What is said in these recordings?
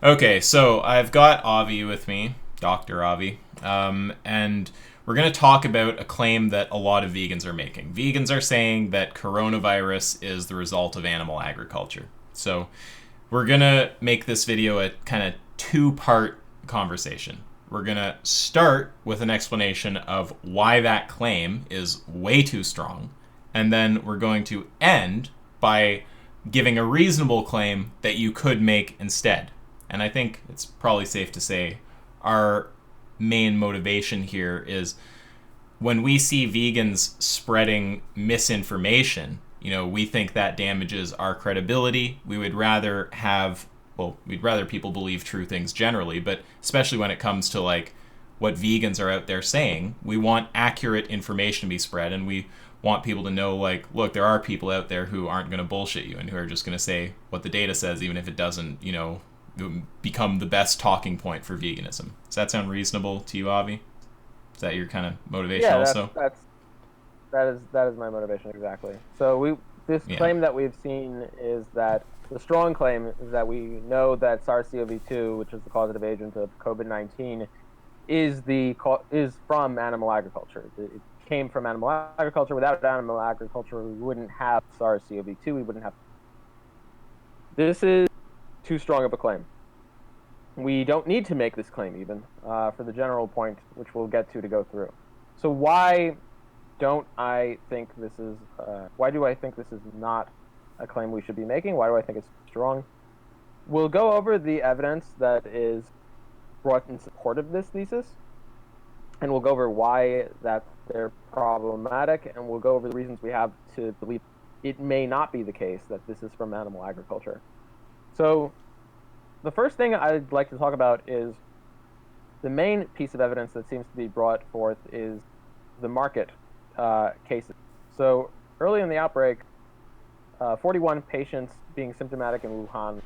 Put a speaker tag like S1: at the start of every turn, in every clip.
S1: Okay, so I've got Avi with me, Dr. Avi, and we're going to talk about a claim that a lot of vegans are making. Vegans are saying that coronavirus is the result of animal agriculture. So we're going to make this video a kind of two-part conversation. We're going to start with an explanation of why that claim is way too strong, and then we're going to end by giving a reasonable claim that you could make instead. And I think it's probably safe to say our main motivation here is when we see vegans spreading misinformation, we think that damages our credibility. We would rather we'd rather people believe true things generally, but especially when it comes to like what vegans are out there saying, we want accurate information to be spread, and we want people to know, like, look, there are people out there who aren't going to bullshit you and who are just going to say what the data says, even if it doesn't, become the best talking point for veganism. Does that sound reasonable to you, Avi? Is that your kind of motivation
S2: Yeah,
S1: also?
S2: that is my motivation exactly. So this
S1: Yeah.
S2: claim that we've seen is that the strong claim is that we know that SARS-CoV-2, which is the causative agent of COVID-19, is from animal agriculture. It came from animal agriculture. Without animal agriculture, we wouldn't have SARS-CoV-2. We wouldn't have. This is too strong of a claim. We don't need to make this claim even for the general point, which we'll get to go through. So why don't I think this is? Why do I think this is not a claim we should be making? Why do I think it's strong? We'll go over the evidence that is brought in support of this thesis, and we'll go over why that they're problematic, and we'll go over the reasons we have to believe it may not be the case that this is from animal agriculture. So the first thing I'd like to talk about is the main piece of evidence that seems to be brought forth is the market cases. So early in the outbreak, 41 patients being symptomatic in Wuhan,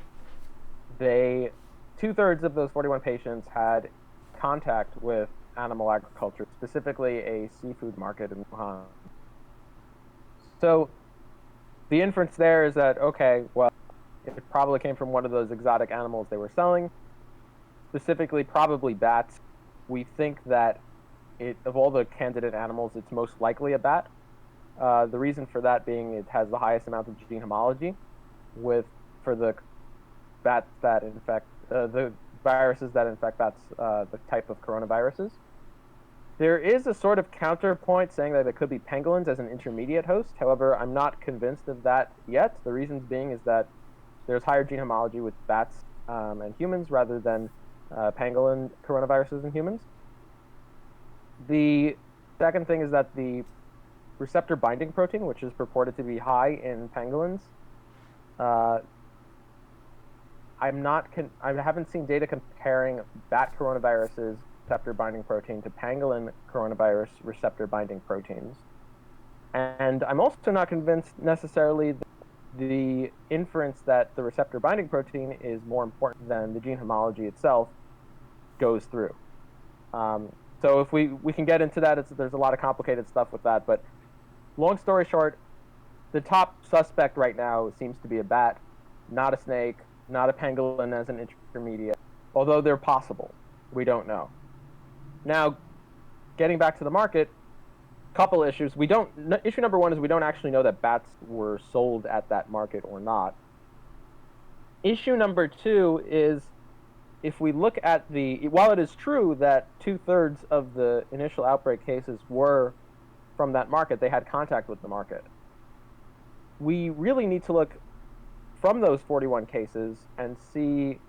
S2: 2/3 of those 41 patients had contact with animal agriculture, specifically a seafood market in Wuhan. So the inference there is that, okay, well, it probably came from one of those exotic animals they were selling, specifically probably bats. We think that of all the candidate animals, it's most likely a bat. The reason for that being it has the highest amount of gene homology for the bats that infect the viruses that infect bats, the type of coronaviruses. There is a sort of counterpoint saying that it could be pangolins as an intermediate host. However, I'm not convinced of that yet. The reasons being is that there's higher gene homology with bats and humans rather than pangolin coronaviruses in humans. The second thing is that the receptor binding protein, which is purported to be high in pangolins, I haven't seen data comparing bat coronaviruses receptor binding protein to pangolin coronavirus receptor binding proteins. And I'm also not convinced necessarily that the inference that the receptor binding protein is more important than the gene homology itself goes through. So if we can get into that, there's a lot of complicated stuff with that. But long story short, the top suspect right now seems to be a bat, not a snake, not a pangolin as an intermediate, although they're possible. We don't know. Now, getting back to the market, couple issues. Issue number one is we don't actually know that bats were sold at that market or not. Issue number two is if we look at while it is true that 2/3 of the initial outbreak cases were from that market, they had contact with the market. We really need to look from those 41 cases and see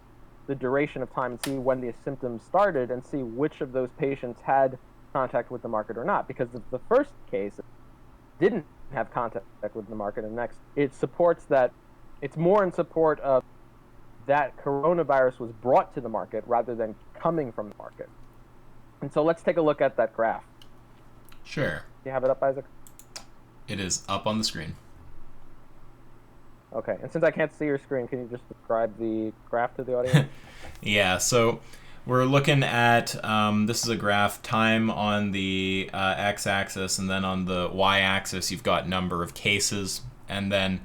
S2: the duration of time and see when the symptoms started and see which of those patients had contact with the market or not. Because the first case didn't have contact with the market, and next it supports that it's more in support of that coronavirus was brought to the market rather than coming from the market. And so let's take a look at that graph.
S1: Sure.
S2: Do you have it up, Isaac?
S1: It is up on the screen.
S2: Okay, and since I can't see your screen, can you just describe the graph to the audience?
S1: Yeah, so we're looking at, this is a graph, time on the x-axis, and then on the y-axis you've got number of cases, and then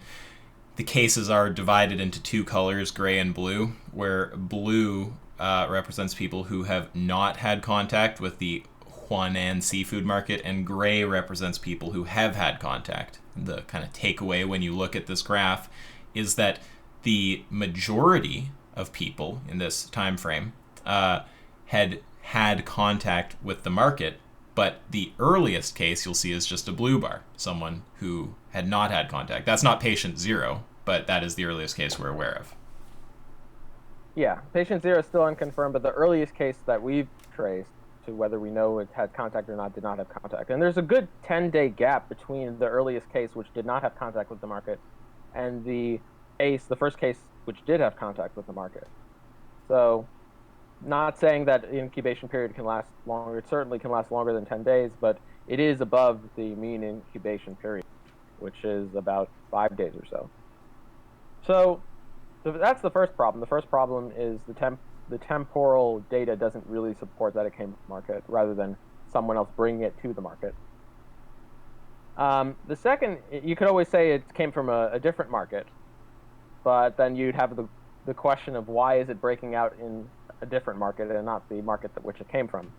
S1: the cases are divided into two colors, gray and blue, where blue represents people who have not had contact with the Huanan seafood market, and gray represents people who have had contact. The kind of takeaway when you look at this graph is that the majority of people in this time frame had contact with the market, but the earliest case you'll see is just a blue bar, someone who had not had contact. That's not patient 0, but that is the earliest case we're aware of.
S2: Yeah, patient 0 is still unconfirmed, but the earliest case that we've traced to whether we know it had contact or not did not have contact. And there's a good 10-day gap between the earliest case, which did not have contact with the market, and the first case, which did have contact with the market. So, not saying that incubation period can last longer. It certainly can last longer than 10 days, but it is above the mean incubation period, which is about 5 days or so. So that's the first problem. The first problem is the temporal data doesn't really support that it came from the market, rather than someone else bringing it to the market. The second, you could always say it came from a different market, but then you'd have the question of why is it breaking out in a different market and not the market that which it came from.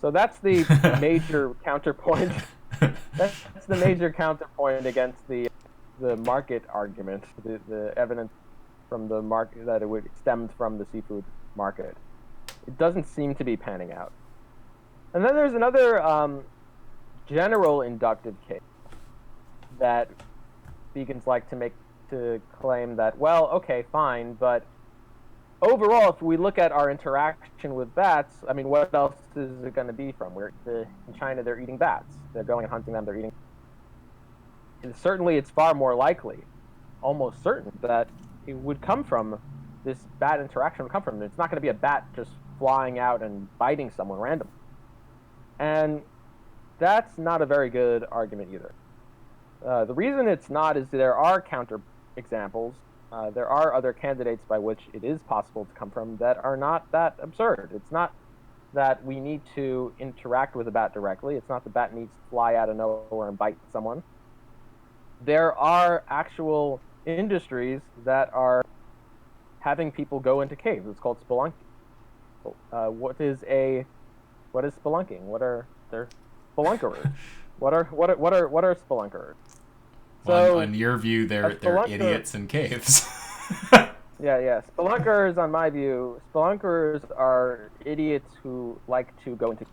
S2: So that's the major counterpoint. That's the major counterpoint against the market argument, the evidence from the market that it would stemmed from the seafood market. It doesn't seem to be panning out. And then there's another general inductive case that vegans like to claim that, well, okay, fine, but overall, if we look at our interaction with bats, I mean, what else is it going to be from? In China, they're eating bats. They're going and hunting them. They're eating. And certainly, it's far more likely, almost certain, that it would come from this bat interaction. Would come from. It's not going to be a bat just flying out and biting someone randomly. And that's not a very good argument either. The reason it's not is there are counter examples. There are other candidates by which it is possible to come from that are not that absurd. It's not that we need to interact with a bat directly. It's not the bat needs to fly out of nowhere and bite someone. There are actual industries that are having people go into caves. It's called spelunking. What is spelunking? What are spelunkerers? What are spelunkerers?
S1: So, on your view, they're idiots in caves.
S2: Yeah. Spelunkers, on my view, spelunkers are idiots who like to go into.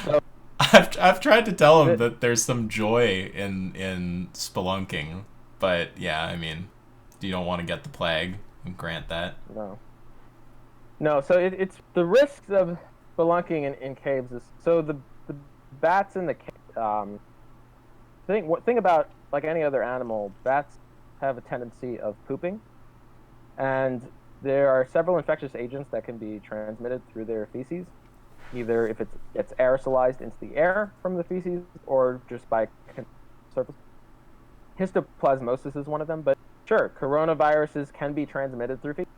S2: So,
S1: I've tried to tell them that there's some joy in spelunking, but yeah, I mean, you don't want to get the plague. And grant that.
S2: No. So it's the risks of spelunking in caves is so the bats in the cave. Thing about, like any other animal, bats have a tendency of pooping, and there are several infectious agents that can be transmitted through their feces, either if it gets aerosolized into the air from the feces or just by surface. Histoplasmosis is one of them, but sure, coronaviruses can be transmitted through feces.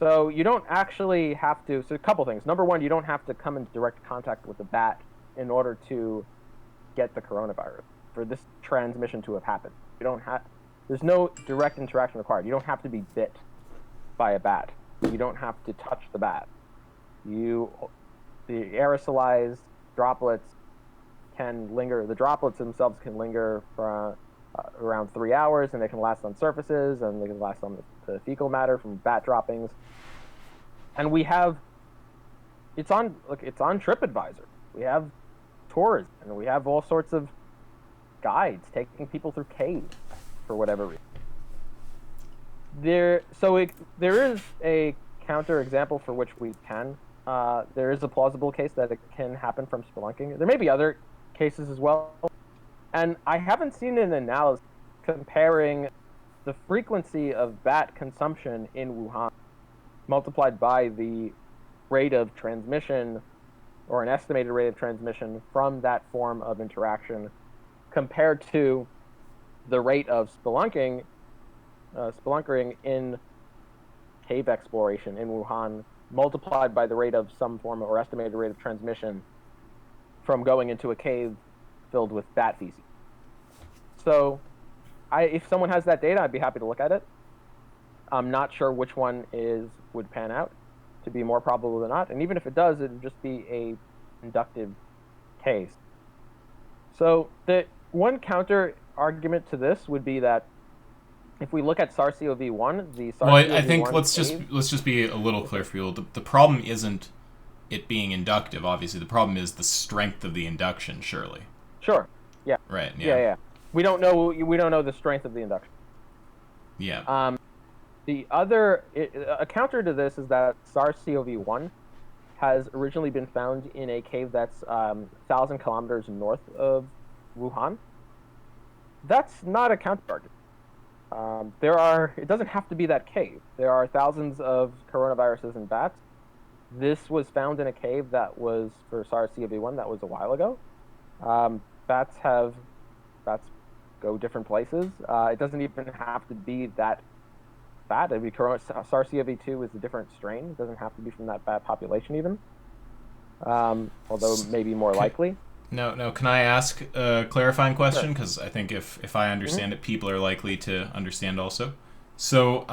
S2: So you don't actually have to. So a couple things. Number one, you don't have to come in direct contact with the bat in order to get the coronavirus for this transmission to have happened. There's no direct interaction required. You don't have to be bit by a bat. You don't have to touch the bat. The aerosolized droplets can linger. The droplets themselves can linger for around 3 hours, and they can last on surfaces, and they can last on the fecal matter from bat droppings. And it's on TripAdvisor. We have tours, and we have all sorts of guides taking people through caves for whatever reason. There is a counter example for which we can. There is a plausible case that it can happen from spelunking. There may be other cases as well, and I haven't seen an analysis comparing the frequency of bat consumption in Wuhan multiplied by the rate of transmission, or an estimated rate of transmission from that form of interaction, compared to the rate of spelunkering in cave exploration in Wuhan, multiplied by the rate of some form or estimated rate of transmission from going into a cave filled with bat feces. So if someone has that data, I'd be happy to look at it. I'm not sure which one would pan out to be more probable than not, and even if it does, it would just be a inductive case. So the one counter argument to this would be that if we look at SARS-CoV-1, the SARS-CoV-1
S1: Well, I think let's
S2: cave,
S1: just be a little clear for you. The problem isn't it being inductive. Obviously, the problem is the strength of the induction. Surely.
S2: Sure. Yeah.
S1: Right.
S2: Yeah. We don't know the strength of the induction.
S1: Yeah.
S2: A counter to this is that SARS-CoV-1 has originally been found in a cave that's 1,000 kilometers north of Wuhan. That's not a counter argument. It doesn't have to be that cave. There are thousands of coronaviruses in bats. This was found in a cave that was for SARS-CoV-1 that was a while ago. Bats go different places. It doesn't even have to be that bat. I mean, SARS-CoV-2 is a different strain. It doesn't have to be from that bat population even, although maybe more likely.
S1: No. Can I ask a clarifying question? Because I think if I understand it, people are likely to understand also. So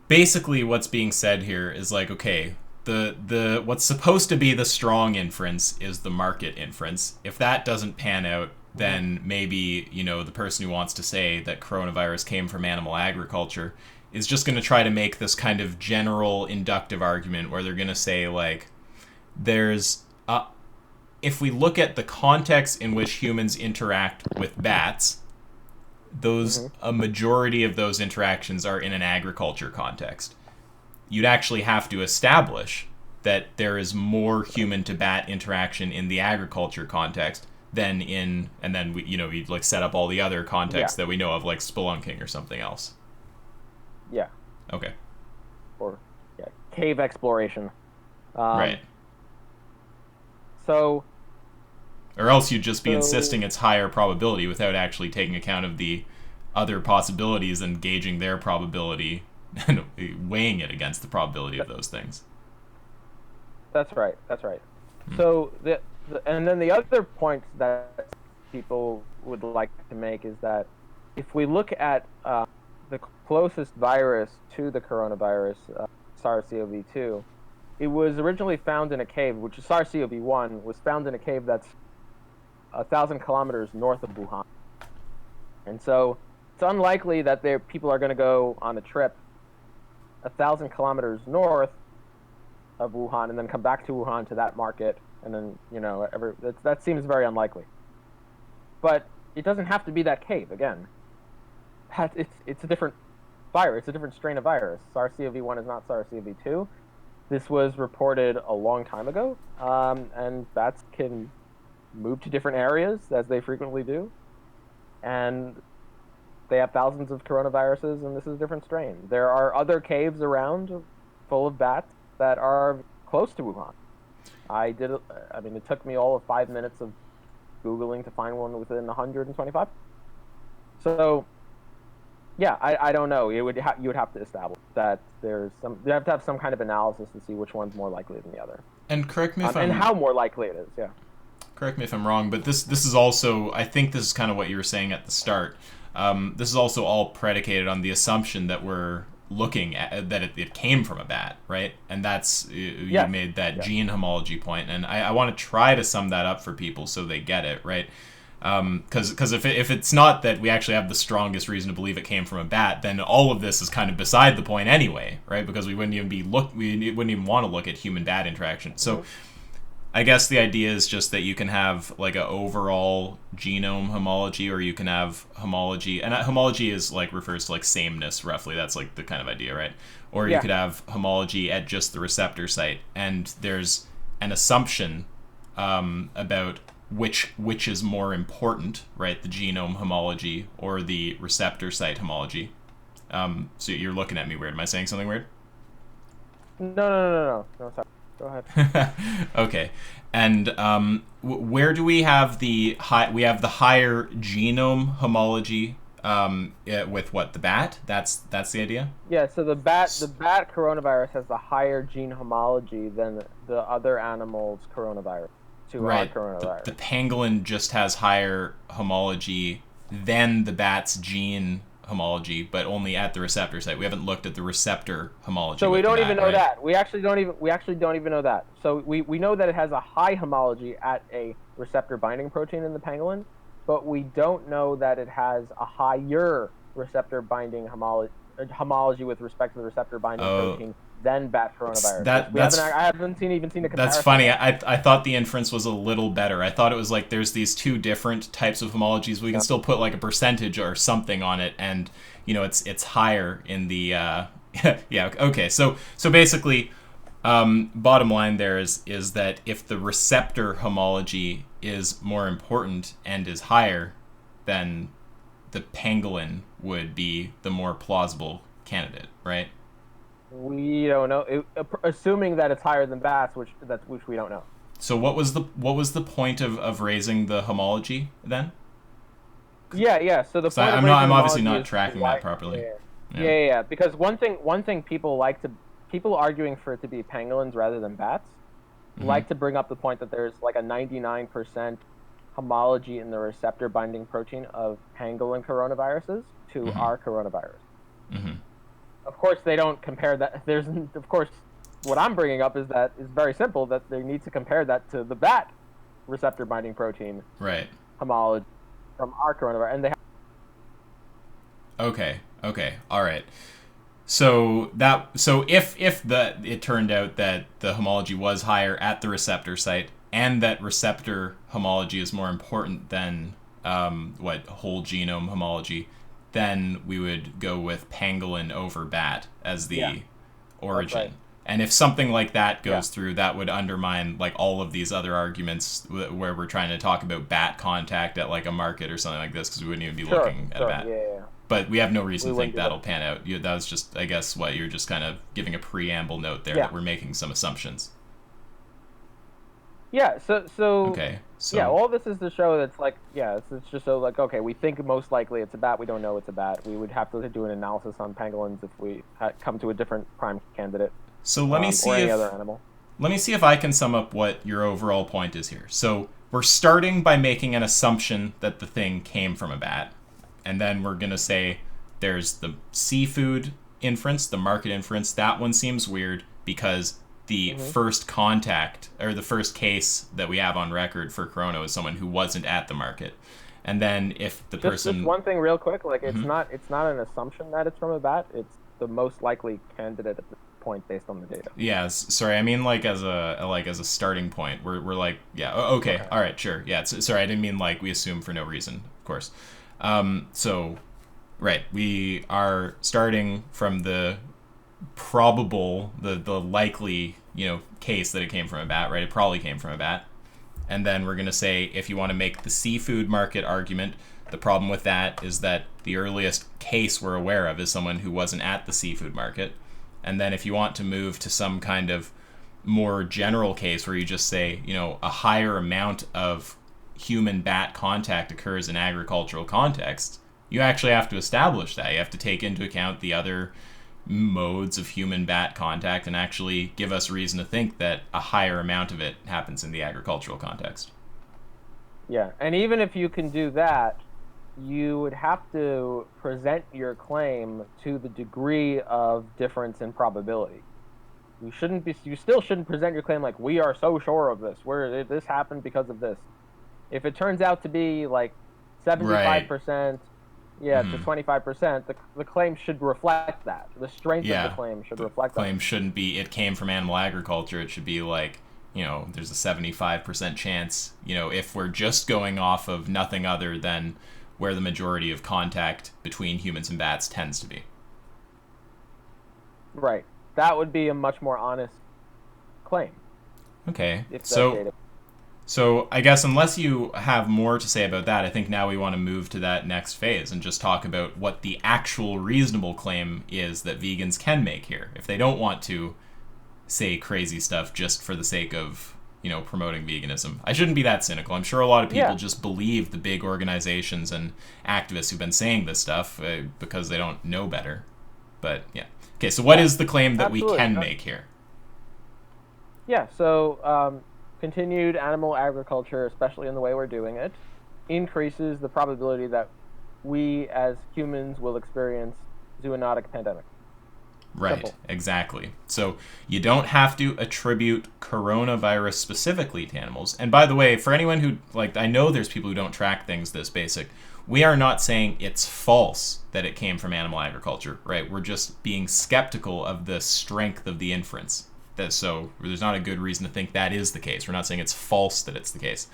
S1: basically, what's being said here is like, okay, the what's supposed to be the strong inference is the market inference. If that doesn't pan out, then maybe, the person who wants to say that coronavirus came from animal agriculture is just going to try to make this kind of general inductive argument where they're going to say, like, if we look at the context in which humans interact with bats, a majority of those interactions are in an agriculture context. You'd actually have to establish that there is more human to bat interaction in the agriculture context than and then we'd like set up all the other contexts that we know of, like spelunking or something else.
S2: Yeah.
S1: Okay.
S2: Or cave exploration.
S1: Right.
S2: So.
S1: Or else you'd just be insisting it's higher probability without actually taking account of the other possibilities and gauging their probability and weighing it against the probability of those things.
S2: That's right. So and then the other point that people would like to make is that if we look at the closest virus to the coronavirus, SARS-CoV-2, it was originally found in a cave, which is SARS-CoV-1 was found in a cave that's 1,000 kilometers north of Wuhan. And so it's unlikely that people are going to go on a trip 1,000 kilometers north of Wuhan and then come back to Wuhan to that market, and then that seems very unlikely. But it doesn't have to be that cave again. It's a different virus, it's a different strain of virus. SARS-CoV-1 is not SARS-CoV-2. This was reported a long time ago, and bats can move to different areas as they frequently do, and they have thousands of coronaviruses, and this is a different strain. There are other caves around full of bats that are close to Wuhan. It took me all of 5 minutes of Googling to find one within 125. So, yeah, I don't know. You would have to establish that you have to have some kind of analysis to see which one's more likely than the other.
S1: And correct me if
S2: and how more likely it is. Yeah.
S1: Correct me if I'm wrong, but this is also, I think this is kind of what you were saying at the start. This is also all predicated on the assumption that we're looking at that it came from a bat, right? And that's you made that gene homology point, and I want to try to sum that up for people so they get it, right? Because if it's not that we actually have the strongest reason to believe it came from a bat, then all of this is kind of beside the point anyway, right? Because we wouldn't even want to look at human bat interaction. So I guess the idea is just that you can have like a overall genome homology, or you can have homology, and homology is like refers to like sameness roughly. That's like the kind of idea, right? Or you could have homology at just the receptor site, and there's an assumption about which is more important, right? The genome homology or the receptor site homology. So you're looking at me weird. Am I saying something weird?
S2: No, sorry. Go ahead.
S1: Okay. And where do we have the higher genome homology with what, the bat? That's the idea?
S2: Yeah, so the bat coronavirus has the higher gene homology than the other animals' coronavirus.
S1: Right. The pangolin just has higher homology then the bat's gene homology, but only at the receptor site. We haven't looked at the receptor homology.
S2: So we
S1: with the
S2: don't
S1: bat,
S2: even know
S1: right?
S2: that. We actually don't even know that. So we know that it has a high homology at a receptor binding protein in the pangolin, but we don't know that it has a higher receptor binding homology with respect to the receptor binding protein than bat coronavirus. I haven't even seen a comparison.
S1: That's funny. I thought the inference was a little better. I thought it was like there's these two different types of homologies. We can still put like a percentage or something on it, and it's higher in the yeah. Okay. So basically, bottom line there is that if the receptor homology is more important and is higher, then the pangolin would be the more plausible candidate, right?
S2: We don't know, assuming that it's higher than bats, which we don't know.
S1: So what was the point of raising the homology then?
S2: Yeah. So the point
S1: I'm obviously not tracking that properly.
S2: Yeah. Because one thing people arguing for it to be pangolins rather than bats like to bring up the point that there's like a 99% homology in the receptor binding protein of pangolin coronaviruses to our coronavirus. Of course, they don't compare that. Of course, what I'm bringing up is very simple, that they need to compare that to the bat receptor binding protein homology from our coronavirus, and they
S1: Okay. All right. So if it turned out that the homology was higher at the receptor site, and that receptor homology is more important than whole genome homology, then we would go with pangolin over bat as the origin.
S2: Right.
S1: And if something like that goes through, that would undermine like all of these other arguments where we're trying to talk about bat contact at like a market or something like this, because we wouldn't even be looking at a bat.
S2: Yeah.
S1: But we have no reason to think that'll pan out. That was just, I guess, what you're just kind of giving a preamble note there that we're making some assumptions.
S2: Yeah, so
S1: okay. So
S2: yeah, all this is to show that's like, it's just so like, okay, we think most likely it's a bat, we don't know it's a bat. We would have to do an analysis on pangolins if we come to a different prime candidate.
S1: So let me see
S2: or any other animal.
S1: Let me see if I can sum up what your overall point is here. So we're starting by making an assumption that the thing came from a bat, and then we're gonna say there's the seafood inference, the market inference. That one seems weird because the first contact or the first case that we have on record for corona is someone who wasn't at the market. And then if the person...
S2: Just one thing real quick, like it's not an assumption that it's from a bat, it's the most likely candidate at this point based on the data.
S1: Yeah, sorry, I mean like as a starting point. We're like, okay, all right, sure. Yeah, sorry, I didn't mean like we assume for no reason, of course. So, right, we are starting from the probable, the likely, case that it came from a bat, right? It probably came from a bat. And then we're going to say, if you want to make the seafood market argument, the problem with that is that the earliest case we're aware of is someone who wasn't at the seafood market. And then if you want to move to some kind of more general case where you just say, a higher amount of human bat contact occurs in agricultural context, you actually have to establish that. You have to take into account the other modes of human bat contact and actually give us reason to think that a higher amount of it happens in the agricultural context.
S2: Yeah, and even if you can do that, you would have to present your claim to the degree of difference in probability. You still shouldn't present your claim like, we are so sure of this, where this happened because of this. If it turns out to be like 75%, to 25%, the claim should reflect that. The strength of the claim should reflect that.
S1: The claim shouldn't be, it came from animal agriculture. It should be like, there's a 75% chance, if we're just going off of nothing other than where the majority of contact between humans and bats tends to be.
S2: Right. That would be a much more honest claim.
S1: Okay. So I guess unless you have more to say about that, I think now we want to move to that next phase and just talk about what the actual reasonable claim is that vegans can make here. If they don't want to say crazy stuff just for the sake of, promoting veganism. I shouldn't be that cynical. I'm sure a lot of people just believe the big organizations and activists who've been saying this stuff because they don't know better. But yeah. Okay, so what is the claim that we can make here?
S2: Yeah, so continued animal agriculture, especially in the way we're doing it, increases the probability that we as humans will experience zoonotic pandemic.
S1: Right,
S2: Simple.
S1: exactly. So you don't have to attribute coronavirus specifically to animals. And by the way, for anyone who, like, I know there's people who don't track things this basic. We are not saying it's false that it came from animal agriculture, right? We're just being skeptical of the strength of the inference. So there's not a good reason to think that is the case. We're not saying it's false that it's the case.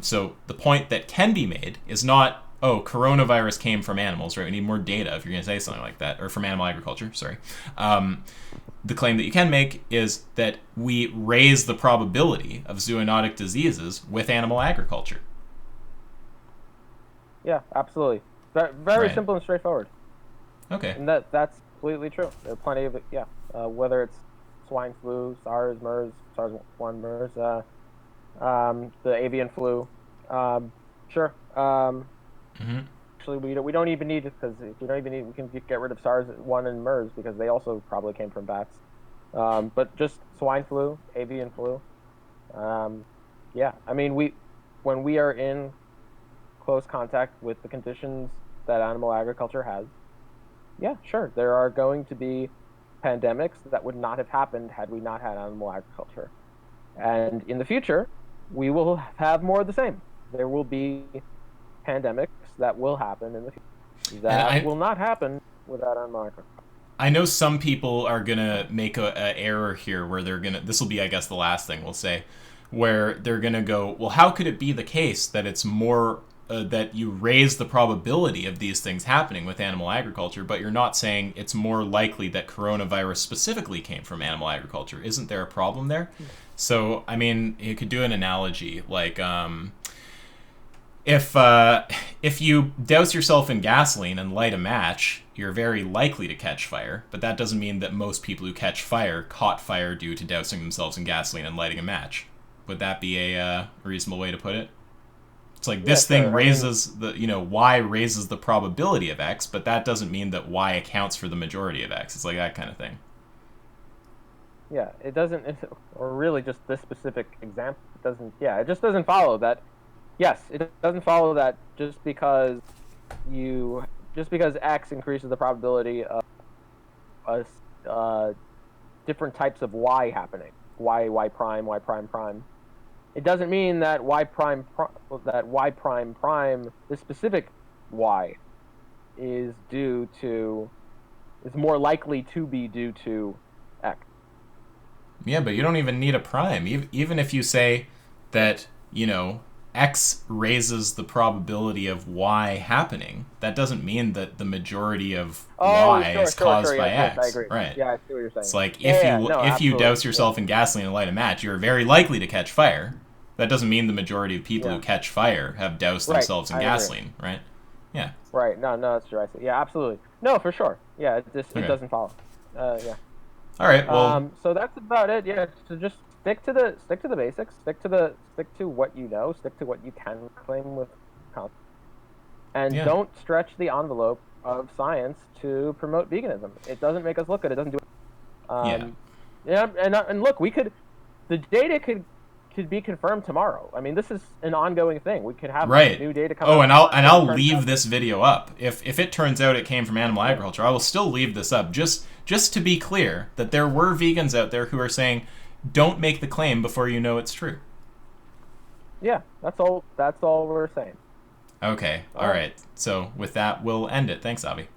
S1: So the point that can be made is not, oh, coronavirus came from animals, right? We need more data if you're going to say something like that, or from animal agriculture, sorry. The claim that you can make is that we raise the probability of zoonotic diseases with animal agriculture.
S2: Yeah, absolutely. Very
S1: Right.
S2: simple and straightforward.
S1: Okay.
S2: And that's completely true. There are plenty of, whether it's swine flu, SARS, MERS, SARS-1, MERS, the avian flu. Sure. Actually, we don't even need it, because if we don't even need, we can get rid of SARS-1 and MERS because they also probably came from bats. But just swine flu, avian flu. Yeah, I mean, when we are in close contact with the conditions that animal agriculture has, yeah, sure, there are going to be pandemics that would not have happened had we not had animal agriculture. And in the future, we will have more of the same. There will be pandemics that will happen in the future that will not happen without animal agriculture.
S1: I know some people are going to make a error here where they're going to, this will be, I guess, the last thing we'll say, where they're going to go, well, how could it be the case that it's more, that you raise the probability of these things happening with animal agriculture, but you're not saying it's more likely that coronavirus specifically came from animal agriculture? Isn't there a problem there? So, I mean, you could do an analogy like, if you douse yourself in gasoline and light a match, you're very likely to catch fire, but that doesn't mean that most people who catch fire caught fire due to dousing themselves in gasoline and lighting a match. Would that be a reasonable way to put it? It's like this thing raises Y raises the probability of X, but that doesn't mean that Y accounts for the majority of X. It's like that kind of thing.
S2: Yeah, it doesn't, or really just this specific example, it just doesn't follow that. Yes, it doesn't follow that just because X increases the probability of different types of Y happening, Y prime, Y prime prime. It doesn't mean that Y prime, this specific Y, is more likely to be due to X.
S1: Yeah, but you don't even need a prime. Even if you say that, X raises the probability of Y happening, that doesn't mean that the majority of Y is caused by X.
S2: Yes, I agree.
S1: Right.
S2: Yeah, I see what you're saying.
S1: It's like if you douse yourself in gasoline and light a match, you're very likely to catch fire. That doesn't mean the majority of people who catch fire have doused themselves in gasoline, right? Yeah.
S2: Right. No, that's true. I see. Yeah, absolutely. No, for sure. Yeah, it doesn't follow. Yeah.
S1: All right. Well.
S2: So that's about it. Yeah. So just stick to the basics. Stick to what you know. Stick to what you can claim with confidence, and don't stretch the envelope of science to promote veganism. It doesn't make us look good. It doesn't do it. And look, the data could be confirmed tomorrow. I mean, this is an ongoing thing. We could have new data come out.
S1: Oh, and I'll leave this video up. If it turns out it came from animal agriculture, I will still leave this up just to be clear that there were vegans out there who are saying, don't make the claim before you know it's true.
S2: Yeah, that's all we're saying.
S1: Okay. All right. So with that, we'll end it. Thanks, Avi.